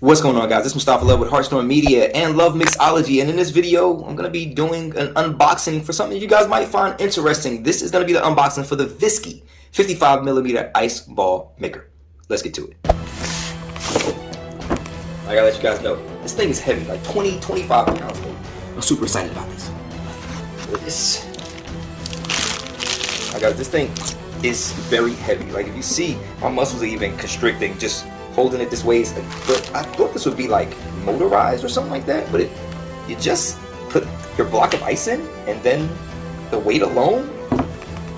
What's going on, guys? This is Mustafa Love with Heartstorm Media and Love Mixology, and in this video I'm going to be doing an unboxing for something you guys might find interesting. This is going to be the unboxing for the Viski 55mm ice ball maker. Let's get to it. I gotta let you guys know, this thing is heavy, like 25 pounds. I'm super excited about this. This thing is very heavy. Like, if you see, my muscles are even constricting just holding it this way. But I thought this would be like motorized or something like that, but you just put your block of ice in, and then the weight alone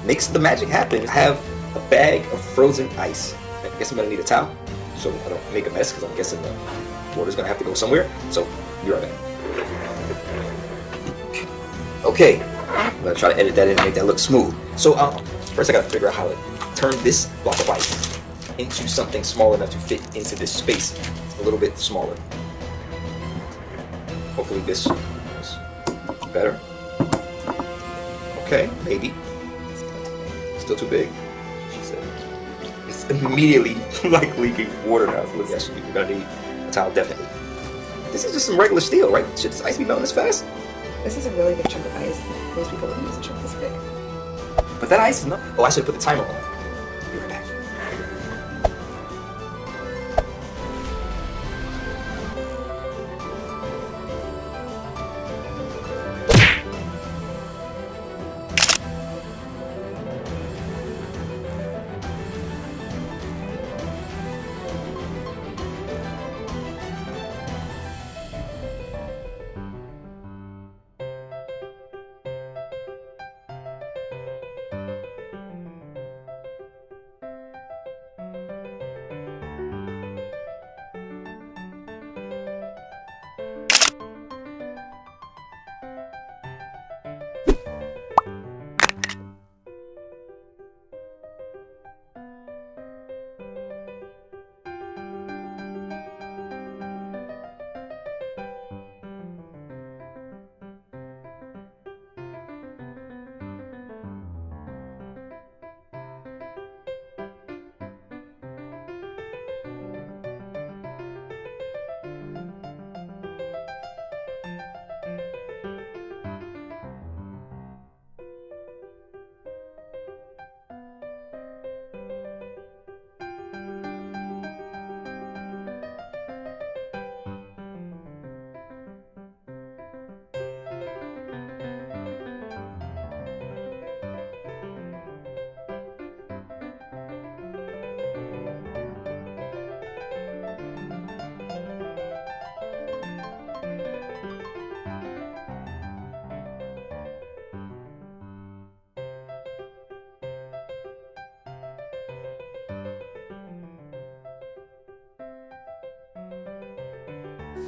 makes the magic happen. I have a bag of frozen ice. I guess I'm gonna need a towel so I don't make a mess, because I'm guessing the water's gonna have to go somewhere. So be right back. Okay, I'm gonna try to edit that in and make that look smooth. So first I gotta figure out how to turn this block of ice into something small enough to fit into this space. It's a little bit smaller. Hopefully this is better. Okay, maybe. Still too big. She said. It's immediately like leaking water now. So look, actually, we're gonna need a towel, definitely. This is just some regular steel, right? Should this ice be melting this fast? This is a really big chunk of ice. Most people wouldn't use a chunk this big. But that ice is not. Oh, I should put the timer on. Be right back.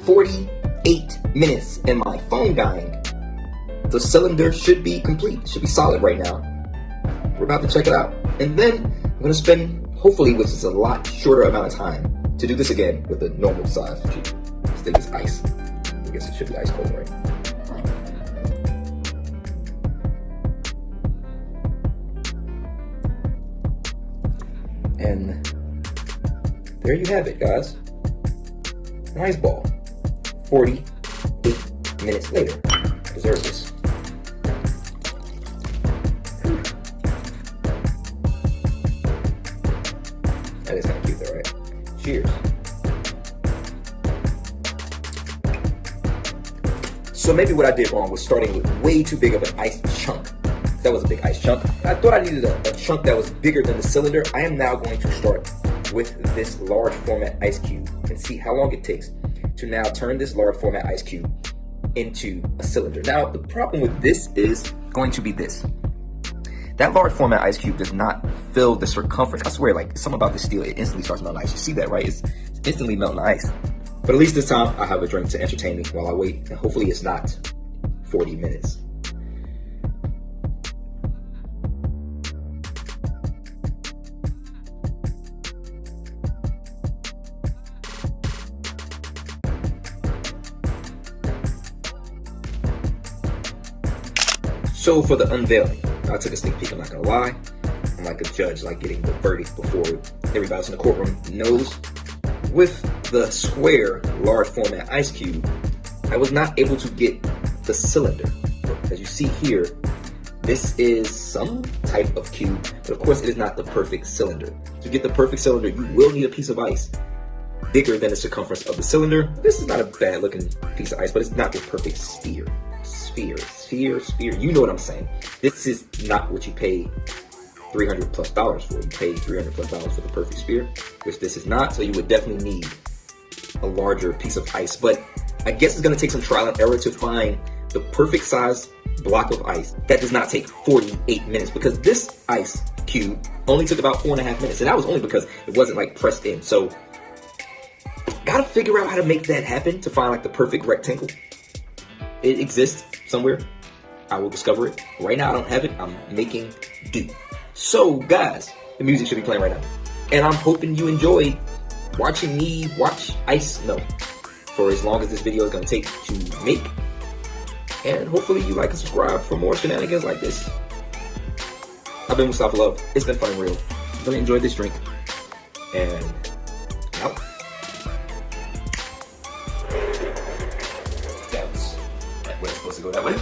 "48 minutes and my phone dying. The cylinder should be complete, it should be solid right now. We're about to check it out. And then I'm gonna spend, hopefully, which is a lot shorter amount of time, to do this again with a normal size. This thing is ice. I guess it should be ice cold, right? And there you have it, guys. An ice ball. 48 minutes later. Deserve this. That is kind of cute though, right? Cheers. So maybe what I did wrong was starting with way too big of an ice chunk. That was a big ice chunk. I thought I needed a chunk that was bigger than the cylinder. I am now going to start with this large format ice cube and see how long it takes to now turn this large format ice cube into a cylinder. Now, the problem with this is going to be this. That large format ice cube does not fill the circumference. I swear, like, something about this steel, it instantly starts melting ice. You see that, right? It's instantly melting ice. But at least this time, I have a drink to entertain me while I wait, and hopefully it's not 40 minutes. So for the unveiling, I took a sneak peek, I'm not gonna lie. I'm like a judge, like getting the verdict before everybody else in the courtroom knows. With the square large format ice cube, I was not able to get the cylinder. As you see here, this is some type of cube, but of course it is not the perfect cylinder. To get the perfect cylinder, you will need a piece of ice bigger than the circumference of the cylinder. This is not a bad looking piece of ice, but it's not the perfect sphere. Sphere. You know what I'm saying. This is not what you pay $300+ for. You pay $300+ for the perfect sphere, which this is not, so you would definitely need a larger piece of ice. But I guess it's gonna take some trial and error to find the perfect size block of ice that does not take 48 minutes, because this ice cube only took about 4.5 minutes, and that was only because it wasn't like pressed in. So gotta figure out how to make that happen, to find like the perfect rectangle. It exists somewhere. I will discover it. Right now I don't have it. I'm making do. So guys, the music should be playing right now, and I'm hoping you enjoy watching me watch ice melt for as long as this video is gonna take to make. And hopefully you like and subscribe for more shenanigans like this. I've been Mustafa Love. It's been fun and real. Really enjoyed this drink. And out. That was supposed to go that way.